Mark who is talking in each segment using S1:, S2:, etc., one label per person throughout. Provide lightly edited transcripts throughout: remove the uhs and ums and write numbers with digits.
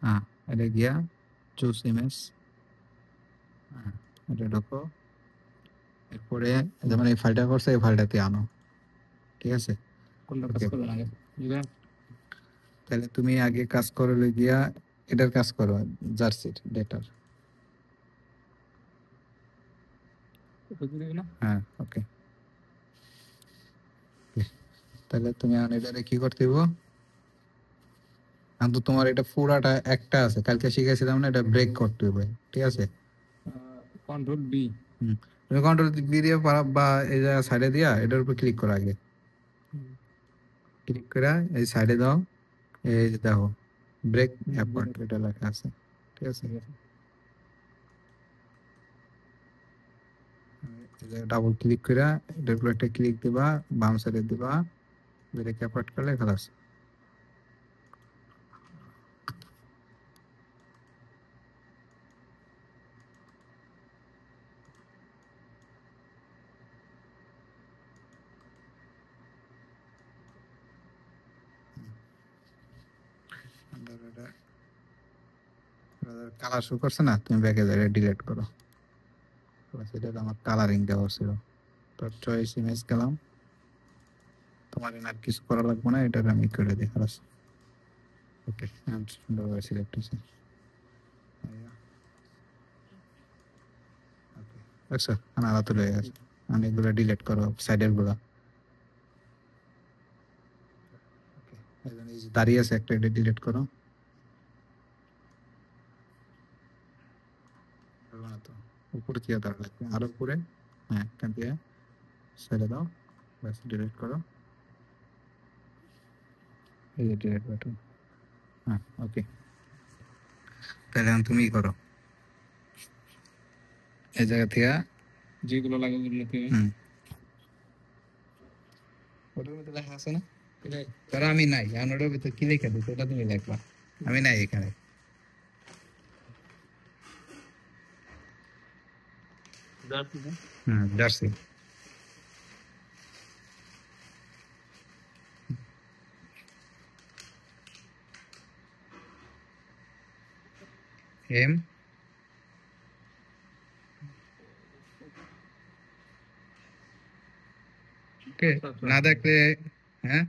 S1: হ্যাঁ, এটা গিয়া চুজ ইমেজ, এটা ঢোকো। এরপরে যেমন এই ফাইলটা করছে এই ফাইলটাতে আনো, ঠিক আছে?
S2: কোনটা কাজ করবেন আগে?
S1: তাহলে তুমি আগে কাজ করো গিয়া এটার কাজ করো, জার্সির ডেটার। হ্যাঁ, ওকে। তাহলে তুমি এখন এটারে কি করতে হইব? তো তোমার এটা পুরাটা একটা আছে, কালকে শিখেছিলাম না, এটা ব্রেক করতে হবে, ঠিক আছে?
S2: Control B.
S1: তুমি কন্ট্রোল বি দিয়ে বা এই জায়গা সাইডে দিয়া এটার উপর ক্লিক করো আগে। ক্লিক করে এই সাইডে দাও, এই যে দেখো ব্রেক অ্যাপার্ট এটা লেখা আছে, ঠিক আছে? ডাবল ক্লিক করে এটার উপর একটা ক্লিক দিবা, বাম সাইডে দিবা, ব্রেক অ্যাপার্ট করলে খালাস। কালার শো করছে না, তুমি ব্যাকে যাই ডিলিট করো। সেটা আমার কালারিং দেওয়া ছিল। তো চয়েস ইমেজ গেলাম, তোমার আর কিছু করা লাগবে না, এটা আমি করে দিই খালাস। ওকে, সুন্দরভাবে সিলেক্ট হয়েছে। দেখছো আলাদা তুলে গেছে। আমি এগুলো ডিলিট করো, সাইডের গুলা দাঁড়িয়ে আছে একটা, এটা ডিলিট করো। উপরে দিয়ে দাঁড়া লাগবে, আরো উপরে। হ্যাঁ, এখান দিয়ে ছেড়ে দাও, ব্যাস ডিলিট করো। এই যে ডিলিট বাটন। হ্যাঁ, ওকে। তাহলে এখন তুমি করো এই জায়গা থেকে
S2: যেগুলো লাগে ওগুলো থেকে।
S1: ওটার মধ্যে লেখা আছে না, ধরো আমি নাই, এখন ওটার ভিতরে কি লিখে দিচ্ছি ওটা তুমি লিখবা। আমি নাই এখানে। জার্সি। এম ওকে। না দেখলে, হ্যাঁ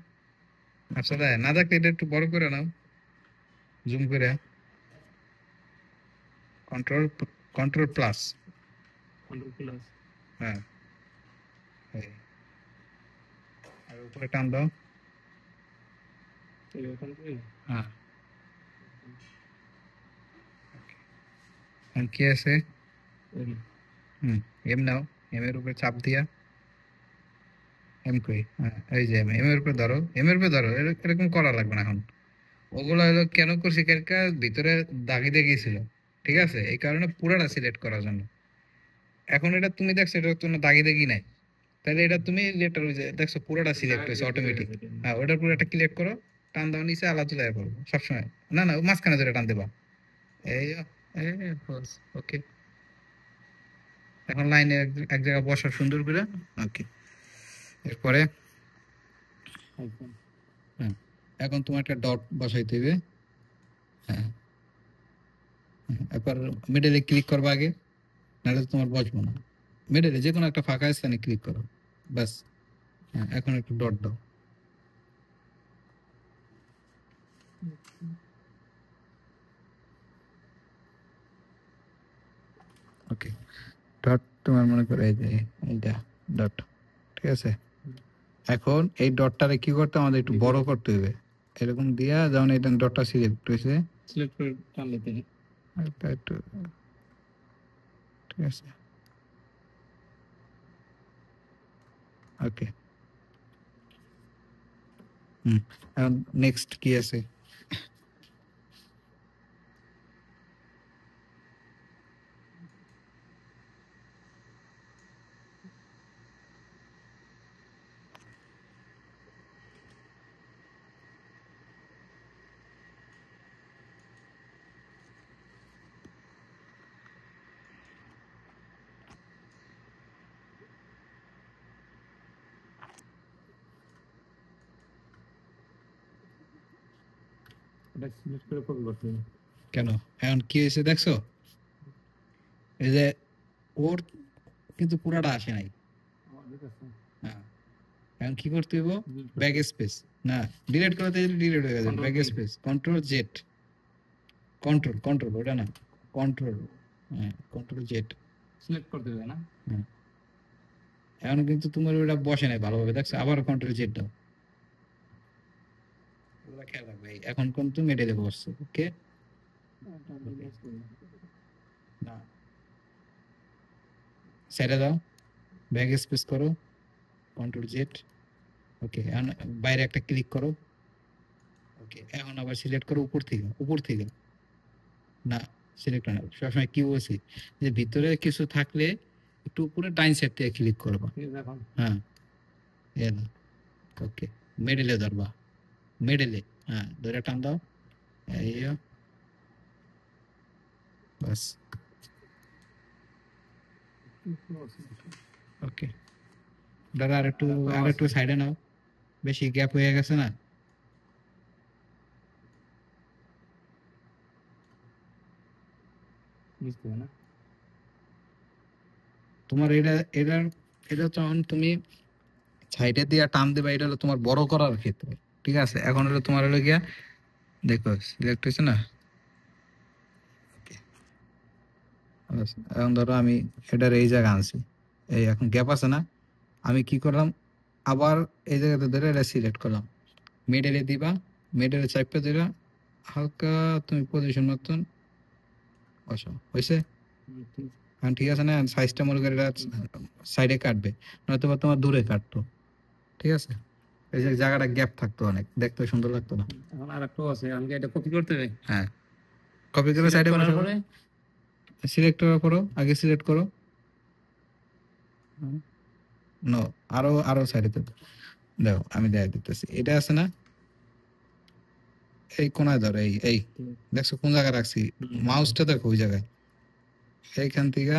S1: আচ্ছা, না দেখলে এটা একটু বড় করে নাও, জুম করে। Control control plus. হ্যাঁ, আর উপরে টান দাও। হ্যাঁ, কি আছে? এম নাও, এম এর উপরে চাপ দিয়া। এম কই? হ্যাঁ, এই যে এম এর উপরে ধরো, এম এর উপরে ধরো, এরকম করা লাগবে না এখন। ওগুলো হলো কেন করছি, কালকে ভিতরে দাগি গিয়েছিল, ঠিক আছে? এই কারণে পুরাটা সিলেক্ট করার জন্য। এখন এটা তুমি দেখছো এটা কোনো দাগি নাই, তাহলে এটা তুমি লেটার ওই যে দেখছো পুরোটা সিলেক্ট হয়েছে অটোমেটিক। হ্যাঁ, ওটার পুরো একটা ক্লিক করো, টান দাও নিচে, আলাদা তুলে করবো সবসময়। না না, মাঝখানে ধরে টান দেবা। এই ওকে। এখন লাইনে এক জায়গায় বসা সুন্দর করে। ওকে, এরপরে এখন তোমার একটা ডট বসাইতে হবে। হ্যাঁ, এরপর মিডলে ক্লিক করবা আগে, নাহলে তোমার বসবো না। মিডলে যে কোনো একটা ফাঁকা স্থানে ক্লিক করো, ব্যাস। হ্যাঁ, এখন একটু ডট দাও। ওকে, ডট তোমার মনে করো এই যে এইটা ডট, ঠিক আছে? এখন এই ডটটারে কি করতে আমাদের একটু বড় করতে হবে, এরকম দিয়া যেমন এটা ডটটা সিলেক্ট হয়েছে,
S2: সিলেক্ট করে টান দিতে
S1: একটু, ঠিক আছে? ওকে, এখন নেক্সট কি আছে?
S2: এটা সিলেক্ট করে কপি করতে হবে।
S1: কেন এখন কি হয়েছে দেখছো, এই যে ওর কিন্তু পুরাটা আসে নাই। হ্যাঁ, এখন কি করতে হইব, ব্যাক স্পেস না ডিলিট করতে ডিলিট হয়ে যাবে, back space control Z, control control ওটা না কন্ট্রোল, হ্যাঁ কন্ট্রোল জেড
S2: সিলেক্ট করতে হবে না?
S1: এখন কিন্তু তোমার ওটা বসে নাই ভালোভাবে, দেখছো আবার কন্ট্রোল জেড দাও, ওগুলা খেয়াল রাখবে। এখন কিন্তু মেডেলে বসছে, ওকে না ছেড়ে দাও, ব্যাক স্পেস করো, কন্ট্রোল জেড, ওকে এখন বাইরে একটা ক্লিক করো, ওকে এখন আবার সিলেক্ট করো উপর থেকে, উপর থেকে না সিলেক্ট না, সবসময় কি বলছি যে ভিতরে কিছু থাকলে একটু উপরে ডাইন সাইড থেকে ক্লিক করবা, হ্যাঁ এলো, ওকে মিডলে ধরবা, মিডলে হ্যাঁ ধরে টান দাও, এই বাস ওকে। দাদা আর একটু সাইডে নাও, বেশি গ্যাপ হয়ে গেছে না,
S2: বুঝতে না?
S1: তোমার এটা এটা এটা যখন তুমি সাইডে দিয়ে টান দেবা, এটা হলো তোমার বড় করার ক্ষেত্রে, ঠিক আছে। এখন হলো তোমার হলো গিয়া দেখো সিলেক্ট হয়েছে না, এখন ধরো আমি এটার এই জায়গা আনছি, এই এখন গ্যাপ আছে না, আমি কি করলাম আবার এই জায়গাতে ধরে এটা সিলেক্ট করলাম, মিডলে দিবা, মিডলে চাপতে দিবা, হালকা তুমি পজিশন মতন বসাও, হয়েছে এখন ঠিক আছে না। সাইজটা মনে করে সাইডে কাটবে, নয়তো বা তোমার দূরে কাটতো, ঠিক আছে। এই যে জায়গাটা গ্যাপ থাকতো অনেক, দেখতে সুন্দর লাগতো না।
S2: এখন আরেকটা আছে, আমাকে এটা কপি করতে হবে।
S1: হ্যাঁ কপি করে সাইডে বসাও, সিলেক্ট করো, আগে সিলেক্ট করো, নো আরো আরো সাইডে দেখো আমি দেখা দিতেছি, এটা আছে না এই কোনায় ধরো, এই এই দেখছো কোন জায়গায় রাখছি, মাউসটা দেখো ওই জায়গায়, এইখান থেকে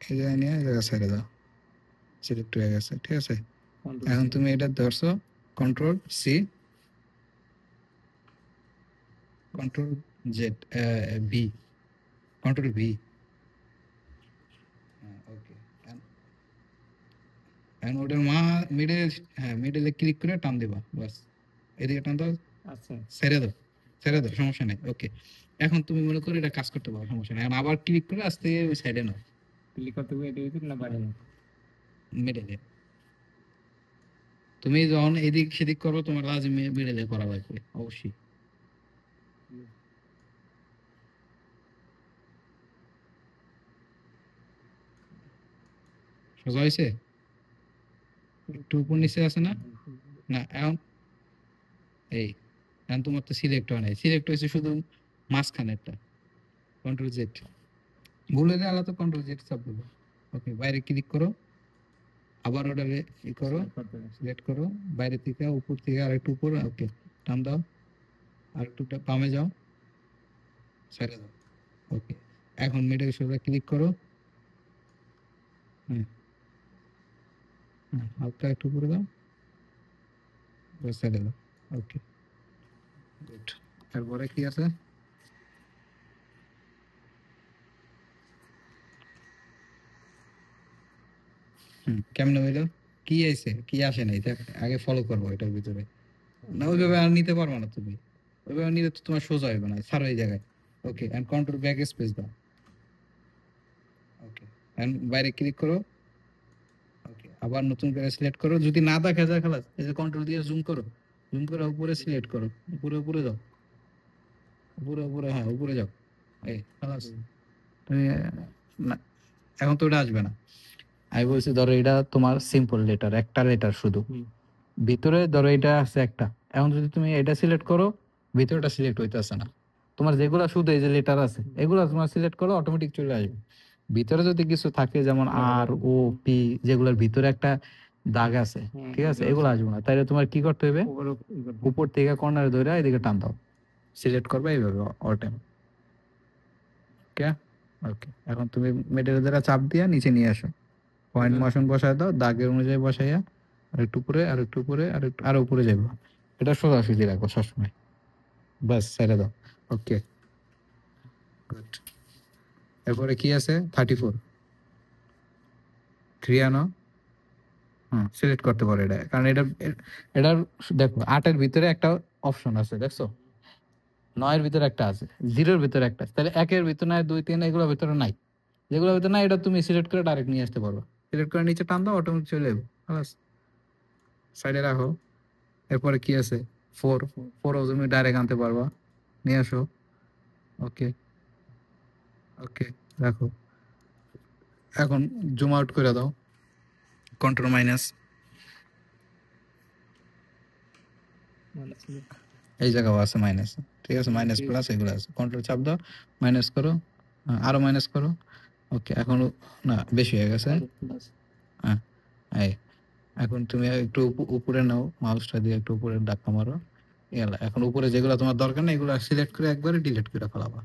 S1: এই জায়গায় নিয়ে এই জায়গায় সাইডে দাও, সিলেক্ট হয়ে গেছে, ঠিক আছে। এখন তুমি এটা ধরছো control C, control Z, V, control V, okay. এখন ওটার মিডল, হ্যাঁ মিডলে ক্লিক করে টান দিবা, বাস এদিকে টান দাও,
S2: আচ্ছা
S1: ছেড়ে দাও, ছেড়ে দাও, সমস্যা নেই, ওকে। এখন তুমি মনে করো এটা কাজ করতে পারো, সমস্যা নেই। এখন আবার ক্লিক করে আস্তে ওই সাইডে নাও,
S2: ক্লিক করতে হবে এটা ভিতর না বাইরে?
S1: মিডলে। তুমি যখন এদিক সেদিক করো তোমার লাজিম মিডলে করা লাগবে অবশ্যই। সোজা হয়েছে, একটু উপর নিচে আছে না, না এখন এই এখন তোমার তো সিলেক্ট হয় নাই, সিলেক্ট হয়েছে শুধু মাঝখানেরটা, কন্ট্রোল জেড ভুলে গেলে তো কন্ট্রোল জেড চাপ দেবো, ওকে বাইরে ক্লিক করো, আবার অর্ডারে ই করো, সিলেক্ট করো, বাইরে থেকে উপর থেকে আর একটু উপর, ওকে টান দাও, আর একটু বামে যাও, ছেড়ে দাও, ওকে। এখন মিডল সোজা ক্লিক করো, হ্যাঁ হালকা একটু করে দাও, ছেড়ে দাও, ওকে গুড। তারপরে কি আছে, কেমনে হইলো, কি আইছে কি আসে নাই, আগে ফলো করবো এটার ভিতরে, না ওইভাবে আর নিতে পারবো না তুমি, ওইভাবে নিলে তো তোমার সোজা হইবে না, ছাড়ো এই জায়গায়, ওকে। এন্ড কন্ট্রোল ব্যাক স্পেস দাও, ওকে। এন্ড বাইরে ক্লিক করো, ওকে আবার নতুন করে সিলেক্ট করো, যদি না দেখা যায় খালাস এই যে কন্ট্রোল দিয়ে জুম করো, জুম করে উপরে সিলেক্ট করো, উপরে উপরে যাও, উপরে উপরে, হ্যাঁ উপরে যাও, এই খালাস তুমি না, এখন তো ওটা আসবে না। আমি বলছি ধরো এটা তোমার সিম্পল লেটার, একটা লেটার শুধু, ভিতরে ধরো এটা আছে একটা, এখন যদি তুমি এটা সিলেক্ট করো ভিতরটা সিলেক্ট হইতেছে না, তোমার যেগুলা শুধু এই যে লেটার আছে এগুলা তোমার সিলেক্ট করো অটোমেটিক চলে আসবে। ভিতরে যদি কিছু থাকে যেমন আর ও পি যেগুলোর ভিতরে একটা দাগ আছে, ঠিক আছে, এগুলো আসবে না, তাইলে তোমার কি করতে হবে, উপর থেকে কর্নারে ধরে এদিকে টান দাও, সিলেক্ট করবে এইভাবে অল টাইম, ওকে ওকে। এখন তুমি মিডল দ্বারা চাপ দিয়ে নিচে নিয়ে আসো, পয়েন্ট মোশন বসায় দাও, দাগের অনুযায়ী বসাইয়া আর একটু উপরে আর একটু উপরে আর একটু আরো উপরে যাবো, এটা সোজাসুজি রাখো সবসময়, বাস ছেড়ে দাও, ওকে। গুড। এরপরে কি আছে 34 ক্রিয়ানো, সিলেক্ট করতে পারো এটা, কারণ এটার দেখো 8 এর ভিতরে একটা অপশন আছে, দেখছো 9 এর ভিতরে একটা আছে, 0 এর ভিতরে একটা আছে, তাহলে 1 এর ভিতরে নাই, 2 3 এগুলোর ভিতরে নাই, যেগুলোর ভিতরে নাই এটা তুমি সিলেক্ট করে ডাইরেক্ট নিয়ে আসতে পারো। সিলেক্ট করে নিচে টান দাও, অটোমেটিক চলে যাবে, বাস সাইডে রাখো। এরপরে কি আছে 4 তুমি ডাইরেক্ট আনতে পারবা, নিয়ে আসো। ওকে ওকে, রাখো। এখন জুম আউট করে দাও, কন্ট্রোল মাইনাস, এই জায়গাও আছে মাইনাস, ঠিক আছে, মাইনাস প্লাস এগুলো আছে, কন্ট্রোল চাপ দাও, মাইনাস করো, আরো মাইনাস করো। ওকে, এখন না বেশি হয়ে গেছে, হ্যাঁ এই এখন তুমি একটু উপরে নাও, মাউসটা দিয়ে একটু উপরে ধাক্কা মারো, এখন উপরে যেগুলো তোমার দরকার নেই এগুলো সিলেক্ট করে একবারে ডিলিট করে ফেলাবা।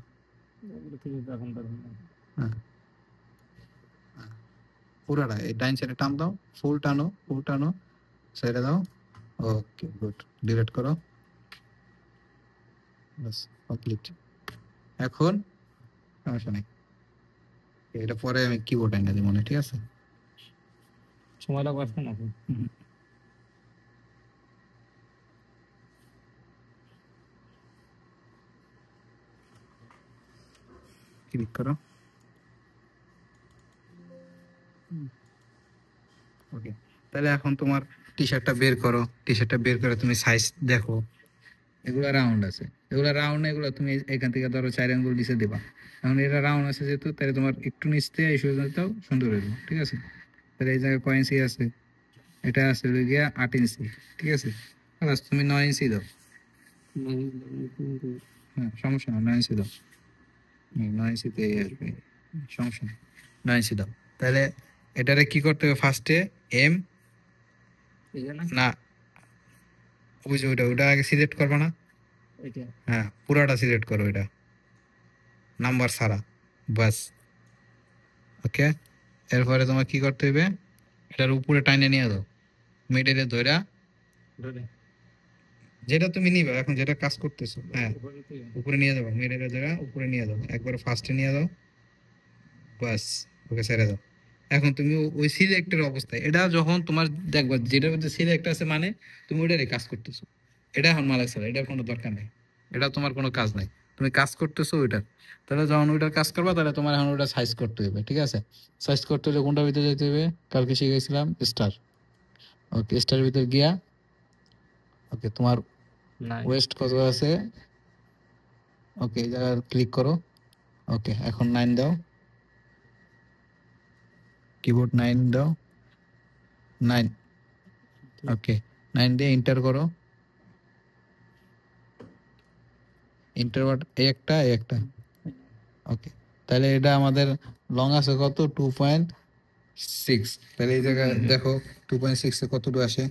S1: হ্যাঁ, পুরাটা এই ডাইন সাইডে টান দাও, ফুল টানো, সাইডে দাও। ওকে গুড, ডিলিট করো, বাস কমপ্লিট। এখন সমস্যা নেই, এটা পরে আমি কিবোর্ড এনে দিই মনে, ঠিক আছে।
S2: সময় লাগবে না।
S1: ক্লিক করো, ওকে। তাহলে এখন তোমার টি শার্টটা বের করো, টি শার্টটা বের করে তুমি সাইজ দেখো, এগুলো রাউন্ড আছে, এগুলো রাউন্ড, এগুলো তুমি এখান থেকে ধরো 4 আঙ্গুল নিচে দেবা। এখন এটা রাউন্ড আছে যেহেতু, তাহলে তোমার একটু নিচ থেকে এই সুযোগটাও সুন্দর হইব, ঠিক আছে। তাহলে এই জায়গায় কয় ইঞ্চি আছে, এটা আছে গিয়া 8 ইঞ্চি, ঠিক আছে। বাস তুমি 9 ইঞ্চি দাও, হ্যাঁ সমস্যা না, 9 ইঞ্চি দাও, 9 ইঞ্চিতে আসবে, সমস্যা নেই, 9 ইঞ্চি দাও। তাহলে এটারে কি করতে হবে ফার্স্টে, এম না ওই যে ওটা আগে সিলেক্ট করবে না, হ্যাঁ পুরাটা সিলেক্ট করো, এটা নাম্বার ছাড়া, বাস ওকে। এরপরে তোমার কি করতে হবে, এটার উপরে টাইনে নিয়ে দাও, মিডলে ধইরা, যেটা তুমি নিবে এখন, যেটা কাজ করতেছো, হ্যাঁ উপরে নিয়ে যাবো, মিডলে ধইরা উপরে নিয়ে দাও, একবার ফার্স্টে নিয়ে দাও, বাস ওকে ছেড়ে দাও। এখন তুমি ওই সিলেক্টের অবস্থায়, এটা যখন তোমার দেখবা যেটার মধ্যে সিলেক্ট আছে মানে তুমি ওইটারই কাজ করতেছো, এটা এখন মালিক ছাড়া, এটার কোনো দরকার নেই, এটা তোমার কোনো কাজ নাই, তুমি কাজ করতেছো ওইটার। তাহলে যখন ওইটার কাজ করবা তাহলে তোমার এখন ওইটা সাইজ করতে হবে, ঠিক আছে। সাইজ করতে হলে কোনটার ভিতরে যেতে হবে, কালকে শিখেছিলাম স্টার, ওকে স্টার ভিতর গিয়া, ওকে তোমার ওয়েস্ট কত আছে, ওকে এই জায়গায় ক্লিক করো, ওকে এখন 9 দাও, কিবোর্ড 9 দাও, 9, ওকে 9 দিয়ে এন্টার করো, এন্টার একটা ওকে। তাহলে এটা আমাদের লং আছে কত 2.6, তাহলে এই জায়গায় দেখো 2.6 এ কতটুকু আসে,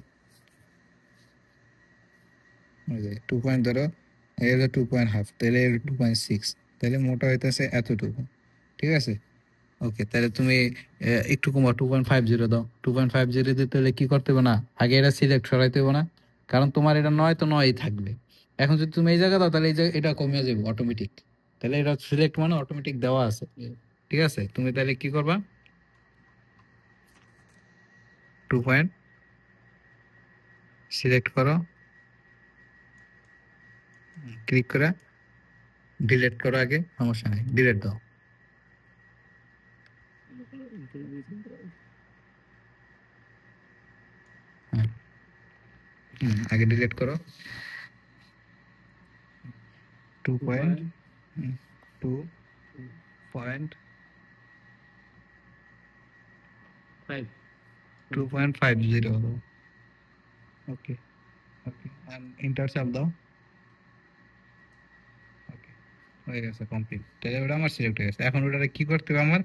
S1: ওই যে 2 পয়েন্ট ধরো, এই হলো 2.5, তাহলে 2.6, তাহলে মোটা হইতেছে এতটুকু, ঠিক আছে। ওকে, তাহলে তুমি একটু কমা 2.50 দাও, 2.50 দিতে হলে কি করতে হবে না, আগে এটা সিলেক্ট সরাইতে হবে না, কারণ তোমার এটা 9 তো 9ই থাকবে। এখন যদি তুমি এই জায়গা দাও তাহলে এই জায়গা এটা কমে যাবে অটোমেটিক, তাহলে এটা সিলেক্ট মানে অটোমেটিক দেওয়া আছে, ঠিক আছে। তুমি তাহলে কি করবা, 2 পয়েন্ট সিলেক্ট করো, ক্লিক করে ডিলিট করো, আগে সমস্যা নেই, ডিলিট দাও, আগে ডিলিট করো, 2.50, ওকে ওকে, এন্টার চাপ দাও, ওকে হয়ে গেছে কমপ্লিট। তাহলে ওটা আমার সিলেক্ট হয়ে গেছে। এখন ওটা কি করতে হবে আমার,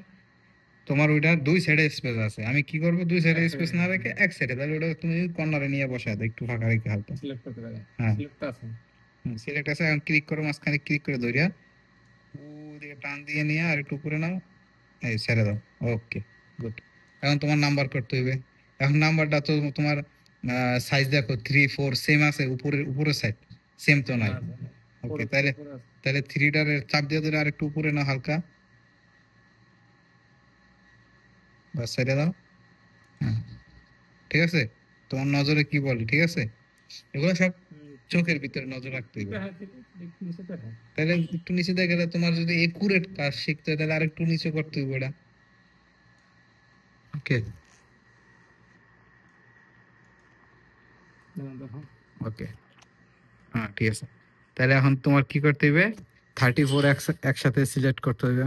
S1: তোমার ওইটা 2 সাইডে স্পেস আছে, আমি কি করব 2 সাইডে স্পেস না রেখে 1 সাইডে, তাহলে ওটা তুমি কর্নারে নিয়ে বসায় দাও, একটু ফাঁকা রেখে হালকা
S2: সিলেক্ট করতে পারে,
S1: হ্যাঁ
S2: সিলেক্ট আছে,
S1: সিলেক্ট আছে। এখন ক্লিক করো, মাঝখানে ক্লিক করে ধরিয়া ওদিকে টান দিয়ে নিয়ে আর একটু উপরে নাও, এই ছেড়ে দাও, ওকে গুড। এখন তোমার নাম্বার করতে হবে, এখন নাম্বারটা তো তোমার সাইজ দেখো 3 4 সেম আছে, উপরের সাইড সেম তো নাই, ওকে, তাহলে তাহলে থ্রিটার চাপ দিয়ে ধরে আরেকটু উপরে না হালকা, বাস সাইডে দাও। হ্যাঁ, ঠিক আছে। তোমার নজরে কি বলে, ঠিক আছে? এগুলো সব চোখের ভিতরে নজর রাখতে হবে। তাহলে একটু নিচে দিয়ে গেলে তোমার যদি একুরেট কাজ শিখতে হয় তাহলে আরেকটু নিচে করতে হবে এটা। ওকে ওকে, হ্যাঁ ঠিক আছে। তাহলে এখন তোমার কি করতে হবে, 34 একসাথে সিলেক্ট করতে হবে।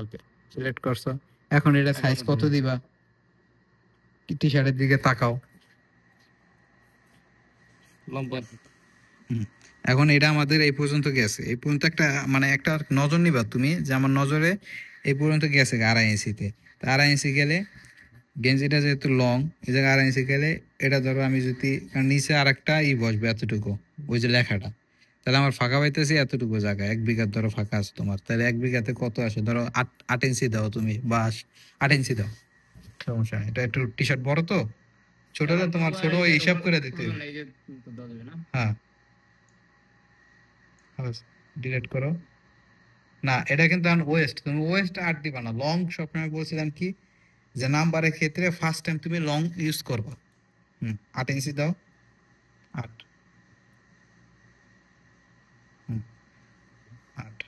S1: ওকে, সিলেক্ট করছো। এখন এটা সাইজ কত দিবা, টি শার্টের দিকে তাকাও। এখন এটা আমাদের এই পর্যন্ত গেছে, এই পর্যন্ত একটা মানে একটা নজর নিবা তুমি যে আমার নজরে এই পর্যন্ত গেছে 2.5 ইঞ্চিতে। 2.5 ইঞ্চি গেলে গেঞ্জিটা যেহেতু লং, এই জায়গায় 2.5 ইঞ্চি গেলে এটা ধরো আমি যদি নিচে আর একটা বসবে এতটুকু, ওই যে লেখাটা, তাহলে আমার ফাঁকা পাইতেছি এতটুকু জায়গা, 1 বিঘার ধরো ফাঁকা আছে তোমার, তাহলে 1 বিঘাতে কত আসে ধরো 8 ইঞ্চি দাও তুমি, বা 8 ইঞ্চি দাও, সমস্যা নেই। এটা একটু টি শার্ট বড় তো, ছোট হলে তোমার ছোট হিসাব করে দিতে হবে। হ্যাঁ, ডিলিট করো। না, এটা কিন্তু ওয়েস্ট, তুমি ওয়েস্ট 8 দিবা না, লং সবসময় বলছিলাম কি যে নাম্বারের ক্ষেত্রে ফার্স্ট টাইম তুমি লং ইউজ করবা। 8 ইঞ্চি দাও, 8, 8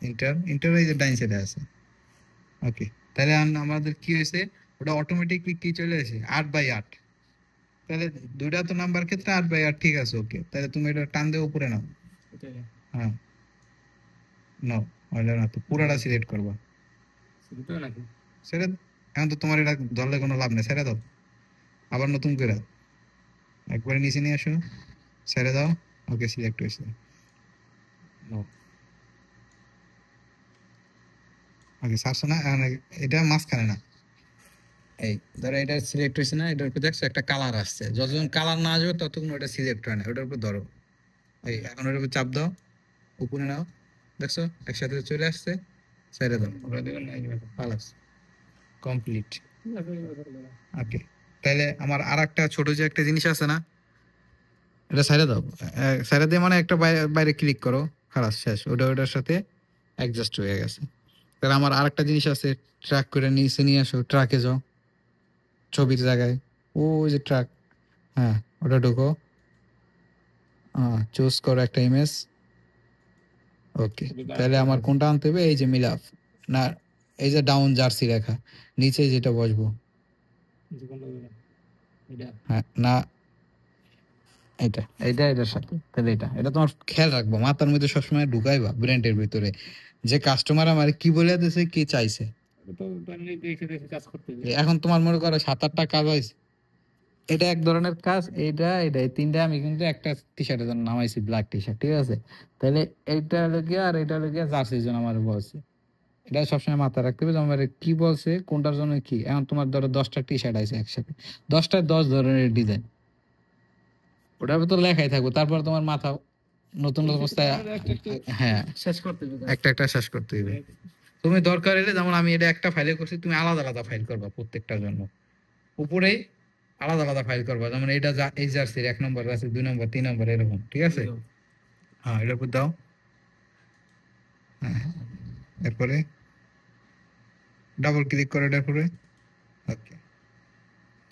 S1: ইন্টার, ইন্টার এই যে ডাইন সাইডে আছে। ওকে, তাহলে আমাদের কি হয়েছে, ওটা অটোমেটিকলি কি চলে এসেছে 8/8। তাহলে দুইটা তো নাম্বার ক্ষেত্রে 8/8, ঠিক আছে। ওকে, তাহলে তুমি এটা টান দিয়ে উপরে নাও। হ্যাঁ, নাও, ওইটা না তো পুরাটা সিলেক্ট করবা। সেটা এখন তো তোমার এটা ধরলে কোনো লাভ নেই, ছেড়ে দাও, আবার নতুন করে একবারে নিচে নিয়ে আসো, ছেড়ে দাও। ওকে, সিলেক্ট হয়েছে। ওকে, সারছো না, এখন এটা মাঝখানে না, এই ধরো এটা সিলেক্ট হয়েছে না, এটার উপর দেখছো একটা কালার আসছে, যতক্ষণ কালার না আসবে ততক্ষণ ওটা সিলেক্ট হয় না, ওটার উপর ধরো, এই এখন ওটার উপর চাপ দাও, উপরে নাও, দেখছো একসাথে চলে আসছে, ছেড়ে দাও, কমপ্লিট। ওকে, তাহলে আমার আর একটা ছোট যে একটা জিনিস আছে না, এটা সাইডে দাও, সাইডে দিয়ে মানে একটা বাইরে বাইরে ক্লিক করো, খালাস শেষ, ওটার সাথে অ্যাডজাস্ট হয়ে গেছে। তাহলে আমার আরেকটা জিনিস আছে, ট্র্যাক করে নিচে নিয়ে আসো, ট্র্যাকে যাও, ছবির জায়গায় ওই যে ট্র্যাক, হ্যাঁ ওটা ঢুকো, চুজ করো একটা ইমেজ। ওকে, তাহলে আমার কোনটা আনতে হবে, এই যে মিলাফ, না এই যে ডাউন জার্সি রেখা নিচে যেটা বসবো, হ্যাঁ না এটা, এটার সাথে, তাহলে এটা তোমার খেয়াল রাখবো, মাথার মধ্যে সবসময় ঢুকাইবা ব্র্যান্ডের ভিতরে, যে কাস্টমার আমার কি বলে দিছে, কি চাইছে। এখন তোমার মনে করো 7-8টা কাজ হয়েছে, এটা এক ধরনের কাজ, এটা এই তিনটা আমি কিন্তু একটা টি শার্টের জন্য নামাইছি, ব্ল্যাক টি শার্ট, ঠিক আছে। তাহলে এইটা হলো গিয়া আর এটা হলো গিয়া জার্সির জন্য আমার বলছে, এটা সবসময় মাথায় রাখতে হবে যে আমার কি বলছে, কোনটার জন্য কি। এখন তোমার ধরো 10টা টি শার্ট আছে একসাথে, 10টায় 10 ধরনের ডিজাইন, ওটার ভিতর লেখাই থাকবো, তারপর তোমার মাথা নতুন অবস্থায়, হ্যাঁ একটা একটা শেষ করতে হবে। তুমি দরকার হলে, যেমন আমি এটা একটা ফাইলে করছি, তুমি আলাদা আলাদা ফাইল করবা প্রত্যেকটার জন্য, উপরে আলাদা আলাদা ফাইল করবা, যেমন এটা এই জার্সির 1 নম্বর আছে, 2 নম্বর, 3 নম্বর, এরকম, ঠিক আছে। হ্যাঁ, এটার উপর দাও, হ্যাঁ এরপরে ডাবল ক্লিক করো এটার উপরে। ওকে,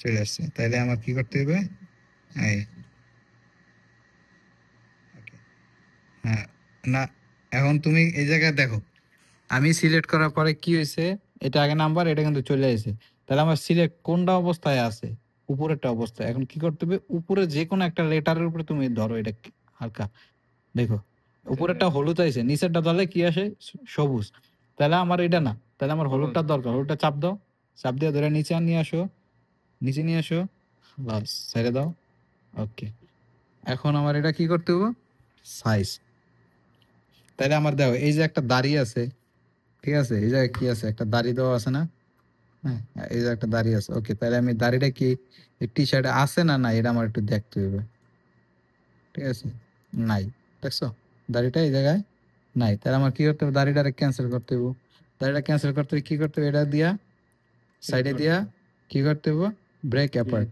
S1: চলে আসছে। তাহলে আমার কি করতে হবে, এই ওকে, হ্যাঁ না, এখন তুমি এই জায়গায় দেখো, আমি সিলেক্ট করার পরে কি হয়েছে, এটা আগে নাম্বার, এটা কিন্তু চলে আসে। তাহলে আমার সিলেক্ট কোনটা অবস্থায় আছে, উপরেরটা অবস্থায়। এখন কি করতে হবে, উপরে যে কোনো একটা লেটারের উপরে তুমি ধরো, এটা হালকা দেখো, উপরেরটা হলুদ আছে, নিচেরটা ধরলে কি আসে, সবুজ। তাহলে আমার এটা না, তাহলে আমার হলুদটা দরকার, হলুদটা চাপ দাও, চাপ দিয়ে ধরে নিচে নিয়ে আসো, নিচে নিয়ে আসো, বাস ছেড়ে দাও। ওকে, এখন আমার এটা কি করতে হবে, সাইজ। তাহলে আমার দেখো এই যে একটা দাড়ি আছে, ঠিক আছে, এই জায়গায় কি আছে, একটা দাড়ি দেওয়া আছে না, হ্যাঁ এই যে একটা দাড়ি আছে। ওকে, তাহলে আমি দাড়িটা কি টি শার্টে আছে না না, এটা আমার একটু দেখতে হবে, ঠিক আছে, নাই, দেখছো দাড়িটা এই জায়গায় নাই। তাহলে আমার কি করতে হবে, দাড়িটা ক্যান্সেল করতে হবে, দাড়িটা ক্যান্সেল করতে হবে কি করতে হবে, এটা দিয়া সাইডে দিয়া কি করতে হবে, ব্রেক অ্যাপার্ট,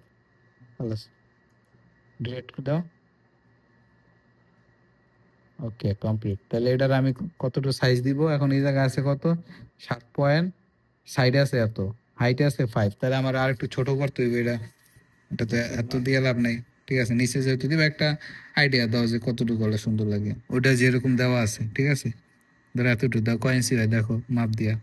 S1: ডিলিট করে দাও। ওকে কমপ্লিট। তাহলে এটার আমি কতটুকু সাইজ দিব? এখন এই জায়গায় আছে কত, 7 পয়েন্ট, সাইডে আছে এত, হাইটে আছে 5। তাহলে আমার আর একটু ছোট করতে হইবে এটা, এটা তো এত দিয়ে লাভ নাই। ঠিক আছে, নিচে যেহেতু দিবে একটা আইডিয়া দাও যে কতটুকু হলে সুন্দর লাগে, ওইটা যেরকম দেওয়া আছে। ঠিক আছে, ধরো এতটুকু দাও, কয়েন্সি ভাই দেখো মাপ দিয়া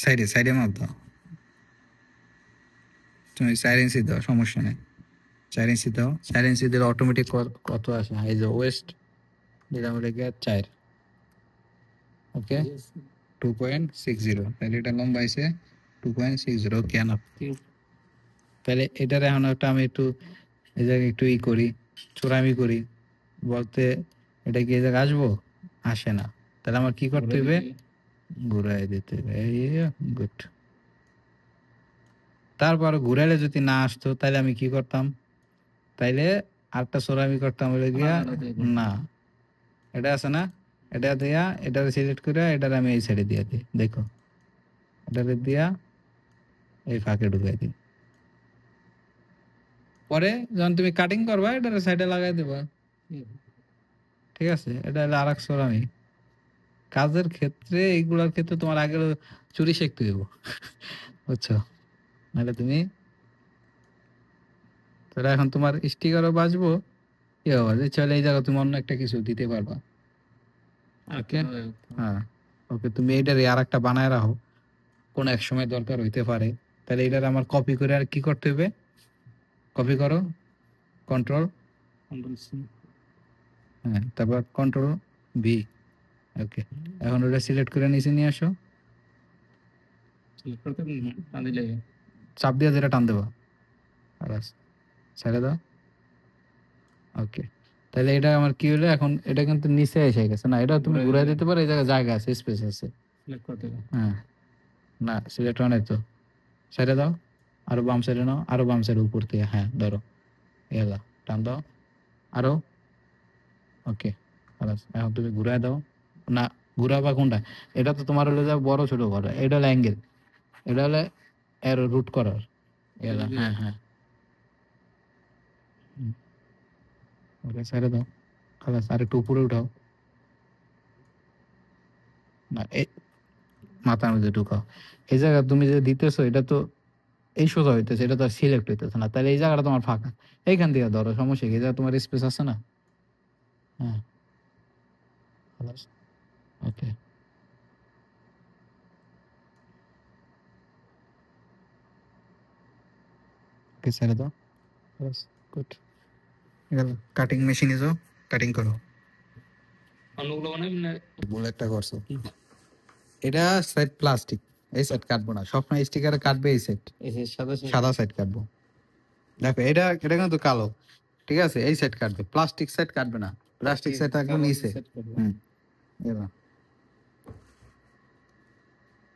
S1: সাইডে সাইডে মাপ দাও। তুমি 4 ইঞ্চি দাও, সমস্যা নেই। 4 ইঞ্চি দাও, 4 ইঞ্চি দিলে অটোমেটিক কত আসে, এই যে ওয়েস্ট দিলাম লেগে 4। ওকে 2.60, তাহলে এটা লম্বা আছে 2.60। ওকে না, তাহলে এটার এখন একটা আমি একটু এই জায়গায় একটু করি, চোরামি করি বলতে, এটা কি এই জায়গায় আসবো? আসে না। তাহলে আমার কি করতে হবে? ঘুরাই দিতে হবে। গুড। তারপর ঘুরাইলে যদি না আসতো তাহলে আমি কি করতাম? তাইলে আরেকটা চোরামি করতাম, হলে গিয়া না, এটা আছে না, এটা দিয়া এটারে সিলেক্ট করে এটারে আমি এই সাইডে দিয়ে দিই। দেখো এটারে দিয়া এই ফাঁকে ঢুকাই দিই। পরে যখন তুমি কাটিং করবা এটারে সাইডে লাগাই দেবা। ঠিক আছে, এটা হলো আরেক চোরামি। কাজের ক্ষেত্রে এইগুলোর ক্ষেত্রে তোমার আগে চুরি শিখতে হইব, বুঝছো? নাহলে তুমি, তাহলে এখন তোমার স্টিকারও বাঁচবো, কি হবে যে চলে এই জায়গা তুমি অন্য একটা কিছু দিতে পারবা। ওকে হ্যাঁ, ওকে তুমি এইটারে আর একটা বানায় রাখো, কোন এক সময় দরকার হইতে পারে। তাহলে এটার আমার কপি করে আর কি করতে হবে? কপি করো, কন্ট্রোল, হ্যাঁ, তারপর কন্ট্রোল ভি। ওকে, এখন ওটা সিলেক্ট করে নিচে নিয়ে আসো, চাপ দিয়ে যেটা টান দেবো, ছেড়ে দাও। ওকে, তাহলে এটা আমার কি হলো? এখন এটা কিন্তু নিচে এসে গেছে না, এটা তুমি ঘুরাই দিতে পারো, এই জায়গায় জায়গা আছে, স্পেস আছে। হ্যাঁ, না সিলেক্ট হয় নাই তো, ছেড়ে দাও, আরো বাম সাইডে নাও, আরো বাম সাইডে উপর দিয়ে, হ্যাঁ ধরো, এলা টান দাও আরো। ওকে এখন তুমি ঘুরাই দাও, না ঘুরাবা কোনটা? এটা তো তোমার হলো যা বড় ছোট করা, এটা হলো অ্যাঙ্গেল, এটা হলো এর রুট করার। এলা হ্যাঁ হ্যাঁ, ওকে ছেড়ে দাও, খালাস আর একটু উপরে উঠাও, না এই মাথার মধ্যে ঢুকাও। এই জায়গা তুমি যে দিতেছো এটা তো এই সোজা হইতেছে, এটা তো সিলেক্ট হইতেছে না, তাহলে এই জায়গাটা তোমার ফাঁকা, এইখান থেকে ধরো, সমস্যা কি? এই জায়গা তোমার স্পেস আছে না? হ্যাঁ খালাস। ওকে ওকে ছেড়ে দাও, খালাস, গুড। কাটিং মেশিনে যাও, কাটিং করো। বুলেটটা করছো, এটা সেট প্লাস্টিক, এই সেট কাটবো না, সবসময় স্টিকারে কাটবে এই সেট, সাদা সেট কাটবো। দেখো এটা এটা কিন্তু কালো, ঠিক আছে, এই সেট কাটবে, প্লাস্টিক সেট কাটবে না, প্লাস্টিক সেট থাকবে নিচে। হুম, এবার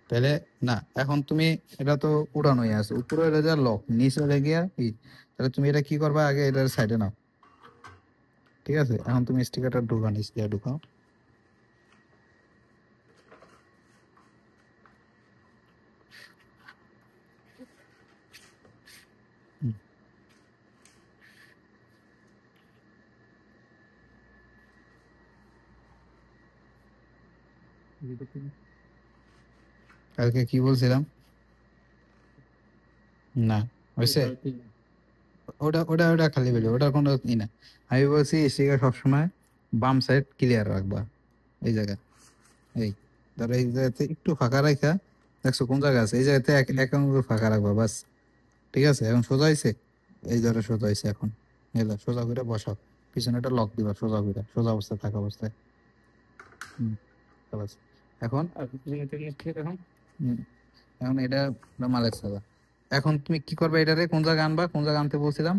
S1: তাহলে না, এখন তুমি এটা তো উড়ানোই আছে, উপরে এটা যা লক, নিচে হলে গিয়া তাহলে তুমি এটা কি করবা? আগে এটার সাইডে নাও, ঠিক আছে, এখন তুমি স্টিকারটা ঢুকাও, নিচ দিয়ে ঢুকাও। হুম, কালকে কি বলছিলাম? না হয়েছে, ওটা ওটা ওটা খালি বলি, ওটা কোনো ই না। আমি বলছি স্টিকার সবসময় বাম সাইড ক্লিয়ার রাখবা, এই জায়গা, এই ধরো এই জায়গাতে একটু ফাঁকা রাখা, দেখছো কোন জায়গা আছে, এই জায়গাতে এক আঙুল ফাঁকা রাখবা বাস। ঠিক আছে, এখন সোজা হয়েছে, এই ধরো সোজা হয়েছে, এখন এলা সোজা করে বসাও, পিছনেটা লক দিবা, সোজা করে সোজা অবস্থায় থাকা অবস্থায়। হুম, খালাস। এখন হুম, এখন এটা মালের সাদা। এখন তুমি কি করবে? এটারে কোন জায়গায় আনবা? কোন জায়গায় আনতে বলছিলাম?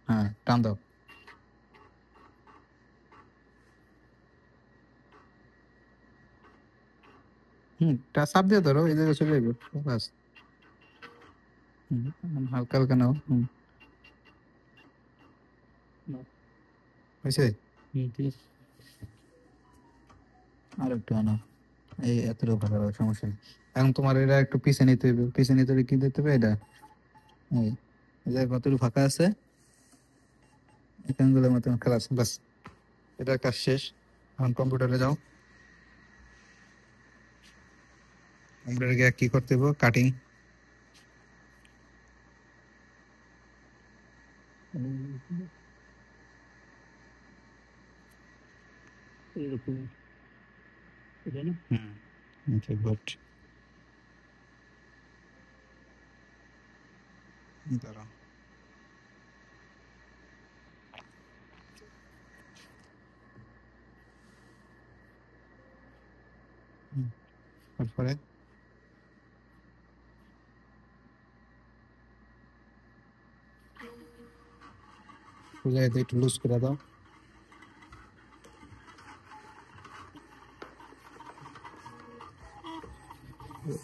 S1: হ্যাঁ টান দাও। চাপ দিয়ে ধরো, এই জায়গায় চলে যাবে বাস। হালকা হালকা নাও। হয়েছে, আর একটু আনো, এই এতটুকু ভালো, সমস্যা নেই। এখন তোমার এটা একটু পিছে নিতে হবে, পিছে নিতে হলে কি দিতে হবে এটা, এই এই যে কতটুকু ফাঁকা আছে এখানগুলোর মতন খেলা আছে, বাস এটা কাজ শেষ। এখন কম্পিউটারে যাও, কম্পিউটারে গিয়ে কি করতে হবে, কাটিং।
S2: এরকম এটা না।
S1: হুম, ওকে গুড। দাঁড়াও, তারপরে সোজা এটা একটু লুজ করে দাও,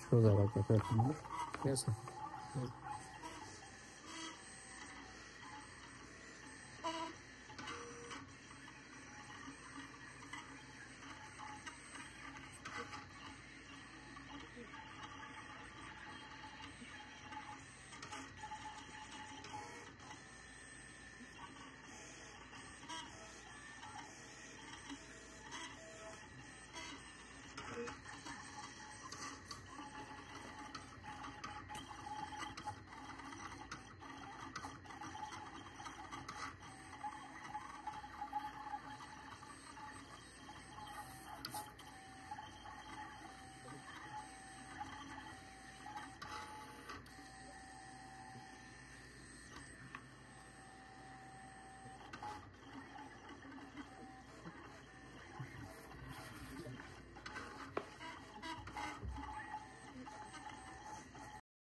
S1: সোজা রাখো, ঠিক আছে।